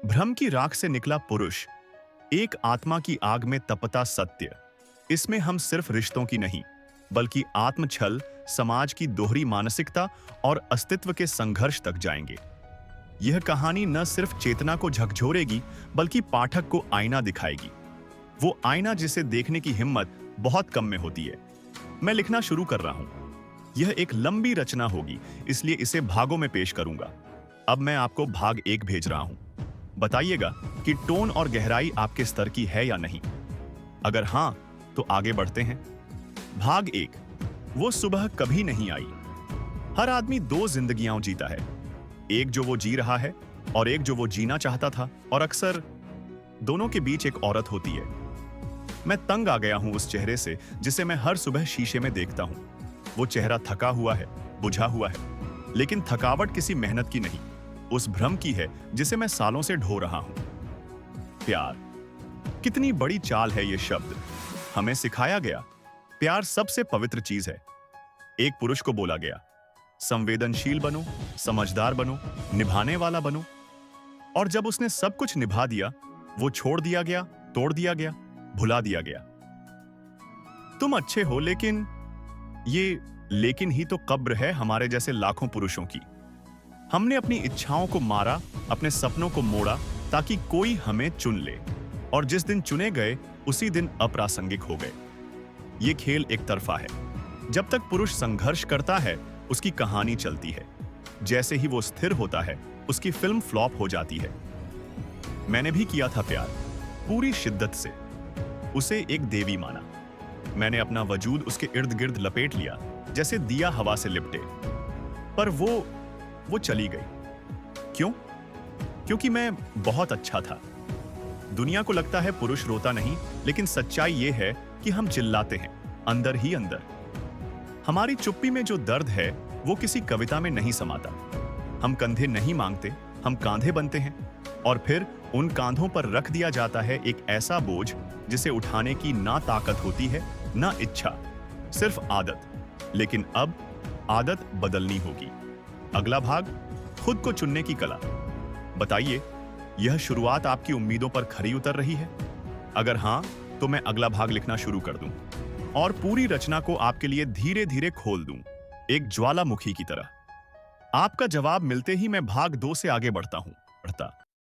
भ्रम की राख से निकला पुरुष, एक आत्मा की आग में तपता सत्य। इसमें हम सिर्फ रिश्तों की नहीं, बल्कि आत्मछल, समाज की दोहरी मानसिकता और अस्तित्व के संघर्ष तक जाएंगे। यह कहानी न सिर्फ चेतना को झकझोरेगी, बल्कि पाठक को आईना दिखाएगी। वो आईना जिसे देखने की हिम्मत बहुत कम में होती है। मैं लिखना शुरू कर रहा हूं। यह एक लंबी रचना होगी, इसलिए इसे भागों में पेश करूंगा। अब मैं आपको भाग 1 भेज रहा हूं। बताइएगा कि टोन और गहराई आपके स्तर की है या नहीं। अगर हां, तो आगे बढ़ते हैं। भाग 1। वो सुबह कभी नहीं आई। हर आदमी 2 जिंदगियां जीता है, एक जो वो जी रहा है और एक जो वो जीना चाहता था, और अक्सर दोनों के बीच एक औरत होती है। मैं तंग आ गया हूं उस चेहरे से जिसे मैं हर सुबह शीशे में देखता हूं। वो चेहरा थका हुआ है, बुझा हुआ है, लेकिन थकावट किसी मेहनत की नहीं, उस भ्रम की है जिसे मैं सालों से ढो रहा हूं। प्यार, कितनी बड़ी चाल है ये शब्द। हमें सिखाया गया प्यार सबसे पवित्र चीज है। एक पुरुष को बोला गया, संवेदनशील बनो, समझदार बनो, निभाने वाला बनो। और जब उसने सब कुछ निभा दिया, वो छोड़ दिया गया, तोड़ दिया गया, भुला दिया गया। तुम अच्छे हो, लेकिन ये लेकिन ही तो कब्र है हमारे जैसे लाखों पुरुषों की। हमने अपनी इच्छाओं को मारा, अपने सपनों को मोड़ा, ताकि कोई हमें चुन ले, और जिस दिन चुने गए उसी दिन अप्रासंगिक हो गए। ये खेल एक तरफा है। जब तक पुरुष संघर्ष करता है, उसकी कहानी चलती है। जैसे ही वो स्थिर होता है, उसकी फिल्म फ्लॉप हो जाती है। मैंने भी किया था प्यार, पूरी शिद्दत से। उसे एक देवी माना। मैंने अपना वजूद उसके इर्द गिर्द लपेट लिया, जैसे दिया हवा से लिपटे। पर वो चली गई। क्यों? क्योंकि मैं बहुत अच्छा था। दुनिया को लगता है पुरुष रोता नहीं, लेकिन सच्चाई ये है कि हम चिल्लाते हैं, अंदर ही अंदर। हमारी चुप्पी में जो दर्द है, वो किसी कविता में नहीं समाता। हम कंधे नहीं मांगते, हम कांधे बनते हैं, और फिर उन कांधों पर रख दिया जाता है एक ऐसा बोझ जिसे उठाने की ना ताकत होती है, ना इच्छा, सिर्फ आदत। लेकिन अब आदत बदलनी होगी। अगला भाग, खुद को चुनने की कला। बताइए, यह शुरुआत आपकी उम्मीदों पर खरी उतर रही है? अगर हां, तो मैं अगला भाग लिखना शुरू कर दूं और पूरी रचना को आपके लिए धीरे धीरे खोल दूं, एक ज्वालामुखी की तरह। आपका जवाब मिलते ही मैं भाग 2 से आगे बढ़ता हूं।